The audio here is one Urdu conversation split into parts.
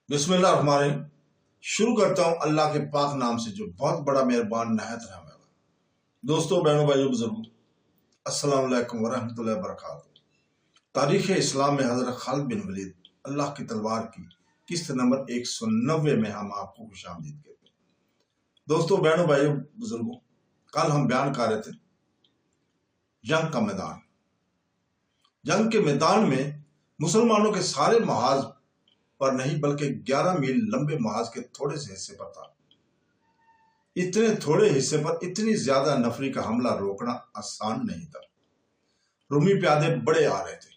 بسم اللہ الرحمن الرحیم۔ شروع کرتا ہوں اللہ کے پاک نام سے جو بہت بڑا مہربان نہایت رحم والا۔ دوستوں، بہنوں، بھائیوں، بزرگوں، السلام علیکم ورحمۃ اللہ وبرکاتہ۔ تاریخ اسلام میں حضرت خالد بن ولید اللہ کی تلوار کی قسط نمبر 190 میں ہم آپ کو خوش آمدید کہتے ہیں۔ دوستوں، بہنوں، بھائیوں، بزرگوں، کل ہم بیان کر رہے تھے جنگ کا میدان۔ جنگ کے میدان میں مسلمانوں کے سارے محاذ پر نہیں بلکہ 11 میل لمبے محاذ کے تھوڑے سے حصے پر تھا۔ اتنے تھوڑے حصے پر اتنی زیادہ نفری کا حملہ روکنا آسان نہیں تھا۔ رومی پیادے بڑے آ رہے تھے،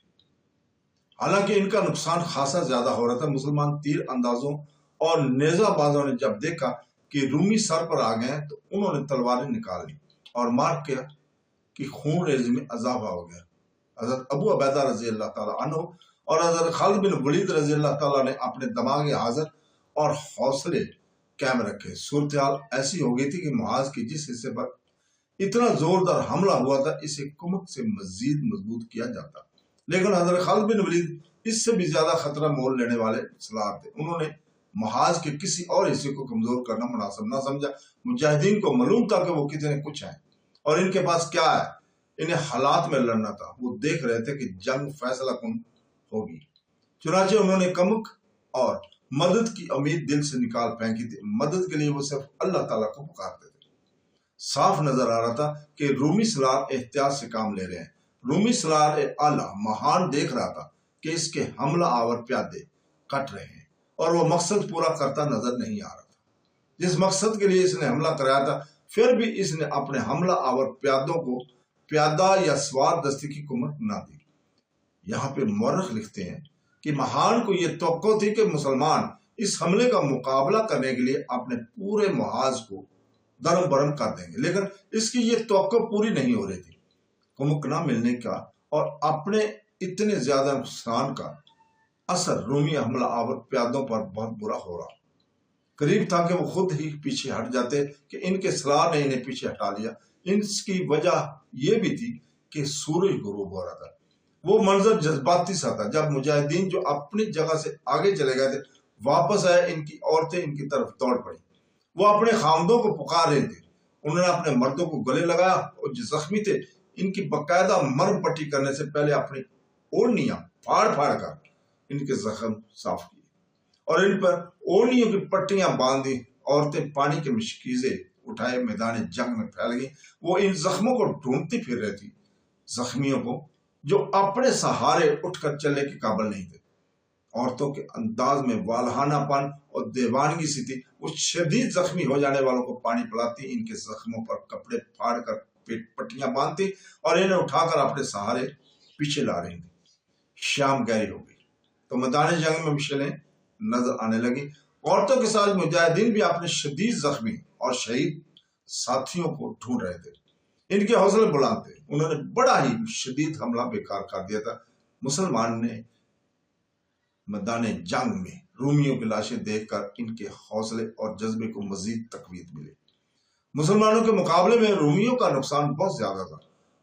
حالانکہ ان کا نقصان خاصا زیادہ ہو رہا تھا۔ مسلمان تیر اندازوں اور نیزہ بازوں نے جب دیکھا کہ رومی سر پر آ گئے تو انہوں نے تلواریں نکال لی اور مار کیا کہ خون ریزی میں اضافہ ہو گیا۔ حضرت ابو عبیدہ رضی اللہ تعالیٰ عنہ اور حضرت خالد بن ولید رضی اللہ تعالیٰ نے اپنے دماغ حاضر اور حوصلے قائم رکھے۔ صورتحال ایسی ہو گئی تھی کہ محاذ کے جس حصے پر اتنا زوردار حملہ ہوا تھا اسے کمک سے مزید مضبوط کیا جاتا، لیکن حضرت خالد بن ولید اس سے بھی زیادہ خطرہ مول لینے والے سلار تھے۔ انہوں نے محاذ کے کسی اور حصے کو کمزور کرنا مناسب نہ سمجھا۔ مجاہدین کو معلوم تھا کہ وہ کتنے کچھ ہیں اور ان کے پاس کیا ہے۔ انہیں حالات میں لڑنا تھا۔ وہ دیکھ رہے تھے کہ جنگ فیصلہ کن ہوگی، چنانچہ انہوں نے کمک اور مدد کی امید دل سے نکال پھینکی تھی۔ مدد کے لیے وہ صرف اللہ تعالیٰ کو پکارتے تھے۔ صاف نظر آ رہا تھا کہ رومی سلار احتیاط سے کام لے رہے ہیں۔ رومی سلار اعلیٰ مہان دیکھ رہا تھا کہ اس کے حملہ آور پیادے کٹ رہے ہیں اور وہ مقصد پورا کرتا نظر نہیں آ رہا تھا جس مقصد کے لیے اس نے حملہ کرایا تھا۔ پھر بھی اس نے اپنے حملہ آور پیادوں کو پیادہ یا سوار دستے کی کمک نہ دی۔ یہاں پہ مورخ لکھتے ہیں کہ مہان کو یہ توقع تھی کہ مسلمان اس حملے کا مقابلہ کرنے کے لیے اپنے پورے محاذ کو درم برم کر دیں گے، لیکن اس کی یہ توقع پوری نہیں ہو رہی تھی۔ کمک نہ ملنے کا اور اپنے اتنے زیادہ نقصان کا اثر رومی حملہ آور پیادوں پر بہت برا ہو رہا۔ قریب تھا کہ وہ خود ہی پیچھے ہٹ جاتے کہ ان کے سلار نے انہیں پیچھے ہٹا لیا۔ اس کی وجہ یہ بھی تھی کہ سورج غروب ہو رہا تھا۔ وہ منظر جذباتی سا تھا۔ جب مجاہدین جو اپنی جگہ سے آگے چلے گئے تھے واپس آئے، ان کی عورتیں ان کی طرف دوڑ پڑی۔ وہ اپنے خاوندوں کو پکار رہے تھے۔ انہوں نے اپنے مردوں کو گلے لگایا اور جو زخمی تھے ان کی باقاعدہ مرم پٹی کرنے سے پہلے اپنی اوڑھنیاں پھاڑ پھاڑ کر ان کے زخم صاف کیے اور ان پر اوڑھنیوں کی پٹیاں باندھی۔ عورتیں پانی کے مشکیزیں اٹھائے میدان جنگ میں پھیل گئیں۔ وہ ان زخموں کو ڈھونڈتی پھر رہی تھی، زخمیوں کو جو اپنے سہارے اٹھ کر چلنے کے قابل نہیں تھے۔ عورتوں کے انداز میں والہانہ پن اور دیوانگی سی تھی۔ وہ شدید زخمی ہو جانے والوں کو پانی پلاتی، ان کے زخموں پر کپڑے پھاڑ کر پٹیاں باندھتی اور انہیں اٹھا کر اپنے سہارے پیچھے لا رہی تھی۔ شام گہری ہو گئی تو میدان جنگ میں مشعلیں نظر آنے لگی۔ عورتوں کے ساتھ مجاہدین بھی اپنے شدید زخمی اور شہید ساتھیوں کو ڈھونڈ رہے تھے۔ ان کے حوصلے بلند تھے۔ انہوں نے بڑا ہی شدید حملہ بیکار کر دیا تھا۔ مسلمان نے میدان جنگ میں رومیوں کی لاشیں دیکھ کر ان کے حوصلے اور جذبے کو مزید تقویت ملی۔ مسلمانوں کے مقابلے میں رومیوں کا نقصان بہت زیادہ تھا۔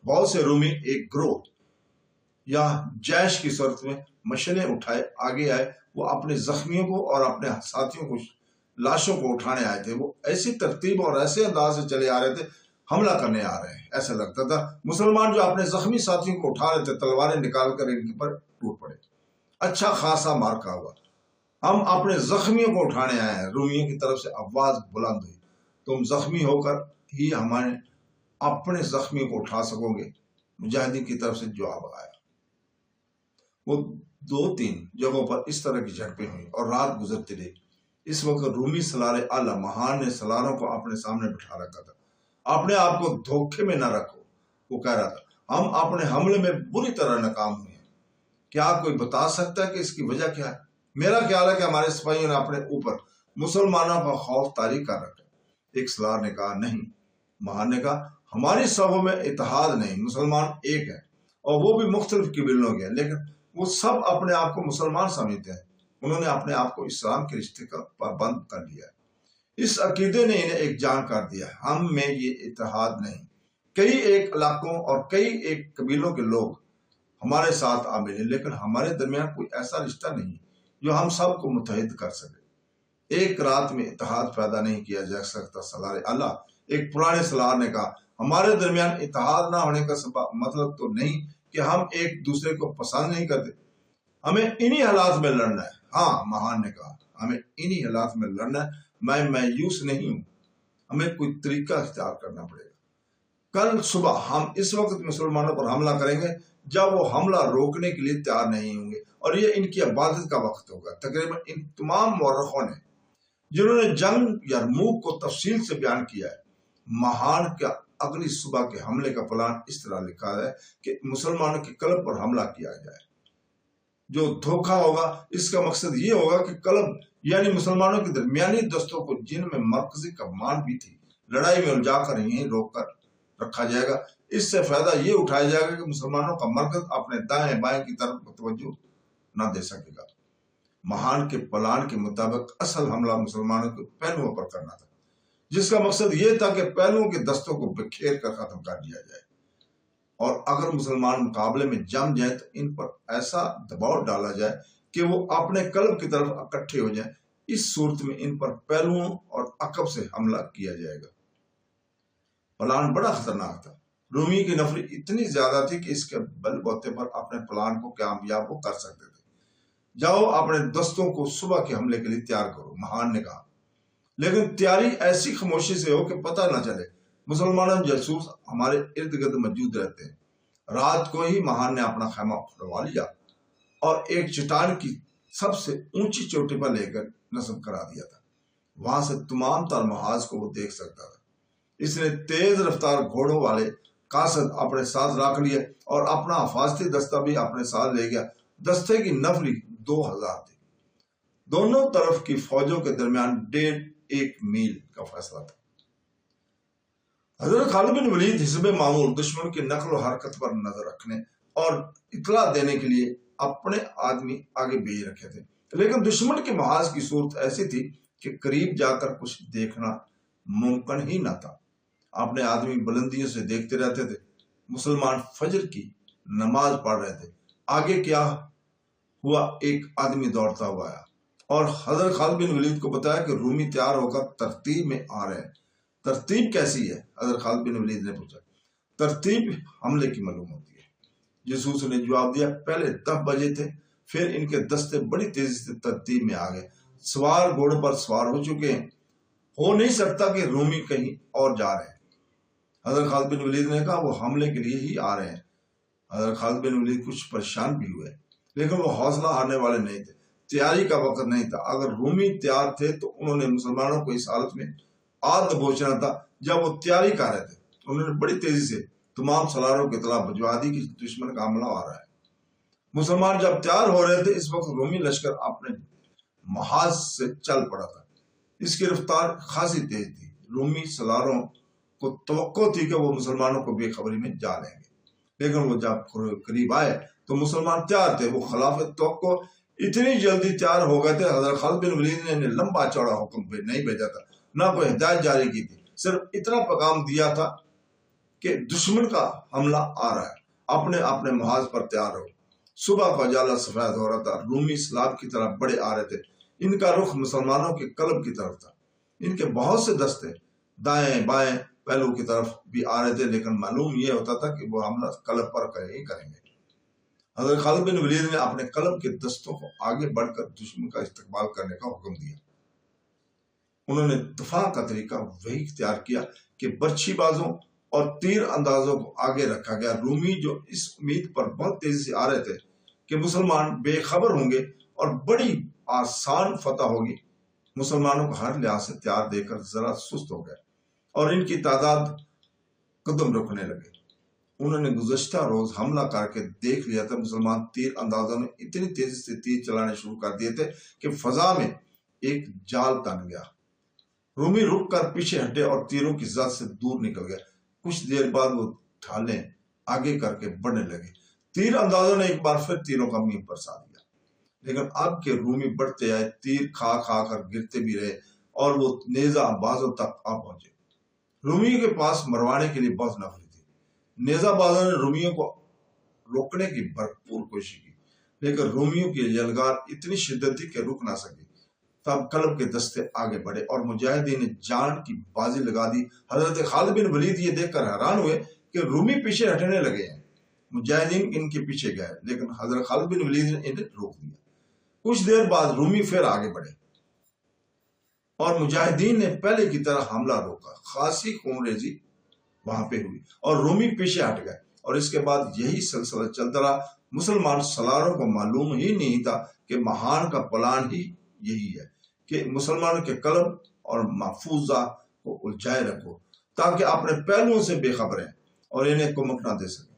بہت سے رومی ایک گروہ یا جیش کی صورت میں مشعلیں اٹھائے آگے آئے۔ وہ اپنے زخمیوں کو اور اپنے ساتھیوں کو لاشوں کو اٹھانے آئے تھے۔ وہ ایسی ترتیب اور ایسے انداز سے چلے آ رہے تھے حملہ کرنے آ رہے ہیں ایسا لگتا تھا۔ مسلمان جو اپنے زخمی ساتھیوں کو اٹھا رہے تھے تلواریں نکال کر ان پر ٹوٹ پڑے۔ اچھا خاصا مارکا ہوا۔ ہم اپنے زخمیوں کو اٹھانے آئے ہیں۔ رومیوں کی طرف سے آواز بلند ہوئی، تم زخمی ہو کر ہی ہمارے اپنے زخمیوں کو اٹھا سکو گے؟ مجاہدین کی طرف سے جواب آیا۔ وہ 2-3 جگہوں پر اس طرح کی جھڑپیں ہوئیں اور رات گزرتی رہی۔ اس وقت رومی سلار اعلیٰ مہان نے سلاروں کو اپنے سامنے بٹھا رکھا تھا۔ اپنے آپ کو دھوکے میں نہ رکھو، وہ کہہ رہا تھا، ہم اپنے حملے میں بری طرح ناکام ہوئے ہیں۔ کیا کوئی بتا سکتا ہے کہ اس کی وجہ کیا ہے؟ میرا خیال ہے کہ ہمارے سپاہیوں نے اپنے اوپر مسلمانوں کا خوف طاری کر رکھا ہے۔ ایک سلار نے کہا، نہیں۔ مہان نے کہا، ہماری صفوں میں اتحاد نہیں، مسلمان ایک ہیں اور وہ بھی مختلف قبیلوں کے ہیں، لیکن وہ سب اپنے آپ کو مسلمان سمجھتے ہیں۔ انہوں نے اپنے آپ کو اسلام کے رشتے کا پابند کر لیا ہے۔ اس عقیدے نے انہیں ایک جان کر دیا ہے۔ ہم میں یہ اتحاد نہیں۔ کئی ایک علاقوں اور کئی ایک قبیلوں کے لوگ ہمارے ساتھ آ ملے، لیکن ہمارے درمیان کوئی ایسا رشتہ نہیں جو ہم سب کو متحد کر سکے۔ ایک رات میں اتحاد پیدا نہیں کیا جا سکتا سالار اعلیٰ۔ ایک پرانے سالار نے کہا ہمارے درمیان اتحاد نہ ہونے کا مطلب تو نہیں کہ ہم ایک دوسرے کو پسند نہیں کرتے، ہمیں انہی حالات میں لڑنا ہے۔ ہاں، مہان نے کہا ہمیں انہی حالات میں لڑنا ہے، میں مایوس نہیں ہوں، ہمیں کوئی طریقہ اختیار کرنا پڑے گا۔ کل صبح ہم اس وقت مسلمانوں پر حملہ کریں گے جب وہ حملہ روکنے کے لیے تیار نہیں ہوں گے، اور یہ ان کی عبادت کا وقت ہوگا۔ تقریباً ان تمام مورخوں نے جنہوں نے جنگ یرموک کو تفصیل سے بیان کیا ہے، مہان کا اگلی صبح کے حملے کا پلان اس طرح لکھا ہے کہ مسلمانوں کے قلب پر حملہ کیا جائے۔ جو دھوکہ ہوگا اس کا مقصد یہ ہوگا کہ قلب یعنی مسلمانوں کے درمیانی دستوں کو، جن میں مرکزی کمان بھی تھی، لڑائی میں الجھا کر یہیں روک کر رکھا جائے گا۔ اس سے فائدہ یہ اٹھایا جائے گا کہ مسلمانوں کا مرکز اپنے دائیں بائیں کی طرف توجہ نہ دے سکے گا۔ مہان کے پلان کے مطابق اصل حملہ مسلمانوں کے پہلوؤں پر کرنا تھا، جس کا مقصد یہ تھا کہ پہلوؤں کے دستوں کو بکھیر کر ختم کر دیا جائے، اور اگر مسلمان مقابلے میں جم جائیں تو ان پر ایسا دباؤ ڈالا جائے کہ وہ اپنے قلب کی طرف اکٹھے ہو جائیں۔ اس صورت میں ان پر پہلوؤں اور عقب سے حملہ کیا جائے گا۔ پلان بڑا خطرناک تھا۔ رومی کی نفری اتنی زیادہ تھی کہ اس کے بل بوتے پر اپنے پلان کو کامیاب وہ کر سکتے تھے۔ جاؤ اپنے دستوں کو صبح کے حملے کے لیے تیار کرو، مہان نے کہا، لیکن تیاری ایسی خاموشی سے ہو کہ پتہ نہ چلے۔ مسلمانوں جاسوس ہمارے ارد گرد موجود رہتے ہیں۔ رات کو ہی مہان نے اپنا خیمہ کھلوا لیا اور ایک چٹان کی سب سے اونچی چوٹی پر لے کر نصب کرا دیا تھا۔ وہاں سے تمام تر محاذ کو وہ دیکھ سکتا تھا۔ اس نے تیز رفتار گھوڑوں والے قاصد اپنے ساتھ رکھ لیے اور اپنا حفاظتی دستہ بھی اپنے ساتھ لے گیا۔ دستے کی نفری 2000 تھی۔ دونوں طرف کی فوجوں کے درمیان 1.5 میل کا فاصلہ تھا۔ حضرت خالد بن ولید حزب معمول دشمن کی نقل و حرکت پر نظر رکھنے اور اطلاع دینے کے لیے اپنے آدمی آگے بھیج رکھے تھے، لیکن دشمن کے محاذ کی صورت ایسی تھی کہ قریب جا کر کچھ دیکھنا ممکن ہی نہ تھا۔ اپنے آدمی بلندیوں سے دیکھتے رہتے تھے۔ مسلمان فجر کی نماز پڑھ رہے تھے۔ آگے کیا ہوا، ایک آدمی دوڑتا ہوا آیا اور حضرت خالد بن ولید کو بتایا کہ رومی تیار ہو کر ترتیب میں آ رہے ہیں۔ ترتیب کیسی ہے؟ حضرت خالد بن ولید نے پوچھا۔ ترتیب حملے کی معلوم ہوتی ہے، جاسوس نے جواب دیا۔ پہلے 10 بجے تھے، پھر ان کے دستے بڑی تیزی سے ترتیب میں آ گئے۔ سوار گھوڑے پر سوار ہو چکے ہیں، ہو نہیں سکتا کہ رومی کہیں اور جا رہے ہیں۔ حضرت خالد بن ولید نے کہا وہ حملے کے لیے ہی آ رہے ہیں۔ حضرت خالد بن ولید کچھ پریشان بھی ہوئے، لیکن وہ حوصلہ ہارنے والے نہیں تھے۔ تیاری کا وقت نہیں تھا۔ اگر رومی تیار تھے تو انہوں نے مسلمانوں کو اس حالت میں آگ دبوچنا تھا جب وہ تیاری کر رہے تھے۔ انہوں نے بڑی تیزی سے تمام سالاروں کی اطلاع بھجوا دی کہ دشمن کا حملہ آ رہا ہے۔ مسلمان جب تیار ہو رہے تھے، اس وقت رومی لشکر اپنے محاذ سے چل پڑا تھا۔ اس کی رفتار خاصی تیز تھی۔ رومی سالاروں کو توقع تھی کہ وہ مسلمانوں کو بے خبری میں جا لیں گے، لیکن وہ جب قریب آئے تو مسلمان تیار تھے۔ وہ خلاف توقع اتنی جلدی تیار ہو گئے تھے۔ حضرت خالد بن ولید نے لمبا چوڑا حکم نہیں بھیجا تھا، نہ کوئی ہدایت جاری کی تھی، صرف اتنا پیغام دیا تھا کہ دشمن کا حملہ آ رہا ہے، اپنے اپنے محاذ پر تیار ہو۔ صبح کا اجالا سفید ہو رہا تھا۔ رومی سیلاب کی طرح بڑے آ رہے تھے۔ ان کا رخ مسلمانوں کے قلب کی طرف تھا۔ ان کے بہت سے دستے دائیں بائیں پہلو کی طرف بھی آ رہے تھے، لیکن معلوم یہ ہوتا تھا کہ وہ حملہ قلب پر کریں گے۔ حضرت خالد بن ولید نے اپنے قلب کے دستوں کو آگے بڑھ کر دشمن کا استقبال کرنے کا حکم دیا۔ انہوں نے دفاع کا طریقہ وہی اختیار کیا کہ برچھی بازوں اور تیر اندازوں کو آگے رکھا گیا۔ رومی جو اس امید پر بہت تیزی سے آ رہے تھے کہ مسلمان بے خبر ہوں گے اور بڑی آسان فتح ہوگی، مسلمانوں کو ہر لحاظ سے تیار دے کر ذرا سست ہو گئے اور ان کی تعداد قدم رکھنے لگے۔ انہوں نے گزشتہ روز حملہ کر کے دیکھ لیا تھا۔ مسلمان تیر اندازوں نے اتنی تیزی سے تیر چلانے شروع کر دیے تھے کہ فضا میں ایک جال تن گیا۔ رومی رک کر پیچھے ہٹے اور تیروں کی زد سے دور نکل گئے۔ کچھ دیر بعد وہ ڈھالیں آگے کر کے بڑھنے لگے۔ تیر اندازوں نے ایک بار پھر تیروں کا میم برسا دیا، لیکن اب کے رومی بڑھتے آئے، تیر کھا کھا کر گرتے بھی رہے اور وہ نیزہ بازوں تک آ پہنچے۔ رومیوں کے پاس مروانے کے لیے بہت نفری تھی۔ نیزہ بازوں نے رومیوں کو روکنے کی بھرپور کوشش کی، لیکن رومیوں کی یلغار اتنی شدت تھی کہ رک نہ سکے۔ تب قلب کے دستے آگے بڑھے اور مجاہدین نے جان کی بازی لگا دی۔ حضرت خالد بن ولید یہ دیکھ کر حیران ہوئے کہ رومی پیچھے ہٹنے لگے ہیں۔ مجاہدین ان کے پیچھے گئے لیکن حضرت خالد بن ولید نے انہیں روک دیا۔ کچھ دیر بعد رومی پھر آگے بڑھے اور مجاہدین نے پہلے کی طرح حملہ روکا۔ خاصی خون ریزی وہاں پہ ہوئی اور رومی پیچھے ہٹ گئے، اور اس کے بعد یہی سلسلہ چلتا رہا۔ مسلمان سالاروں کو معلوم ہی نہیں تھا کہ مہان کا پلان ہی یہی ہے کہ مسلمانوں کے قلب اور محفوظہ کو الجھائے رکھو تاکہ اپنے پہلوؤں سے بے خبر ہیں اور انہیں کمک نہ دے سکے۔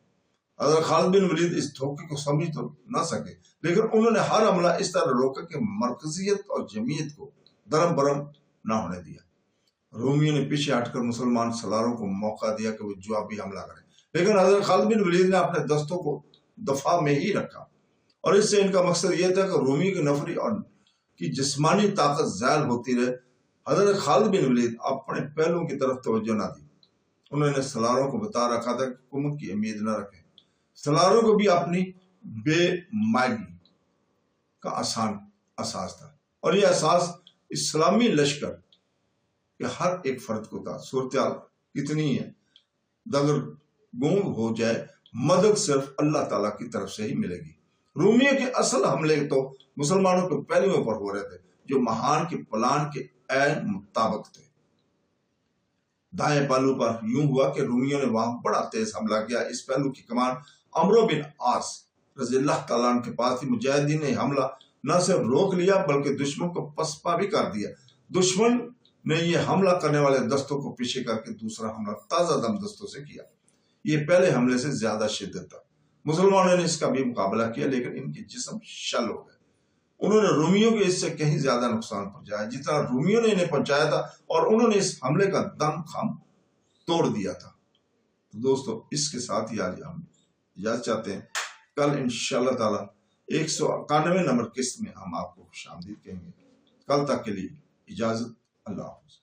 حضرت خالد بن ولید اس دھوکے کو سمجھ تو نہ سکے، لیکن انہوں نے ہر حملہ اس طرح روکا کہ مرکزیت اور جمعیت کو درم برم نہ ہونے دیا۔ رومیوں نے پیچھے ہٹ کر مسلمان سالاروں کو موقع دیا کہ وہ جوابی حملہ کریں، لیکن حضرت خالد بن ولید نے اپنے دستوں کو دفاع میں ہی رکھا، اور اس سے ان کا مقصد یہ تھا کہ رومی کی نفری اور کی جسمانی طاقت زائل ہوتی رہے۔ حضرت خالد بن ولید اپنے پہلوؤں کی طرف توجہ نہ دی۔ انہوں نے سالاروں کو بتا رکھا تھا کہ حکومت کی امید نہ رکھیں۔ سالاروں کو بھی اپنی بے مائگی کا احساس تھا، اور یہ احساس اسلامی لشکر کہ ہر ایک فرد کو تھا۔ صورتحال کتنی ہے، اگر گونگ ہو جائے مدد صرف اللہ تعالیٰ کی طرف سے ہی ملے گی۔ رومیوں کے اصل حملے تو مسلمانوں کے پہلوؤں پر ہو رہے تھے جو مہان کے پلان کے عین مطابق تھے۔ دائیں پہلو پر یوں ہوا کہ رومیوں نے وہاں بڑا تیز حملہ کیا۔ اس پہلو کی کمان عمرو بن عاص رضی اللہ تعالیٰ عنہ کے پاس تھی۔ مجاہدین نے حملہ نہ صرف روک لیا بلکہ دشمن کو پسپا بھی کر دیا۔ دشمن نے یہ حملہ کرنے والے دستوں کو پیچھے کر کے دوسرا حملہ تازہ دم دستوں سے کیا۔ یہ پہلے حملے سے زیادہ شدت تھا۔ مسلمانوں نے اس کا بھی مقابلہ کیا لیکن ان کے جسم شل ہو گئے۔ انہوں نے رومیوں کے اس سے کہیں زیادہ نقصان پہنچایا جتنا رومیوں نے انہیں پہنچایا تھا، اور انہوں نے اس حملے کا دم خم توڑ دیا تھا۔ تو دوستو، اس کے ساتھ ہی آج ہم اجازت چاہتے ہیں۔ کل انشاءاللہ تعالی 191 نمبر قسط میں ہم آپ کو خوش آمدید کہیں گے۔ کل تک کے لیے اجازت، اللہ حافظ۔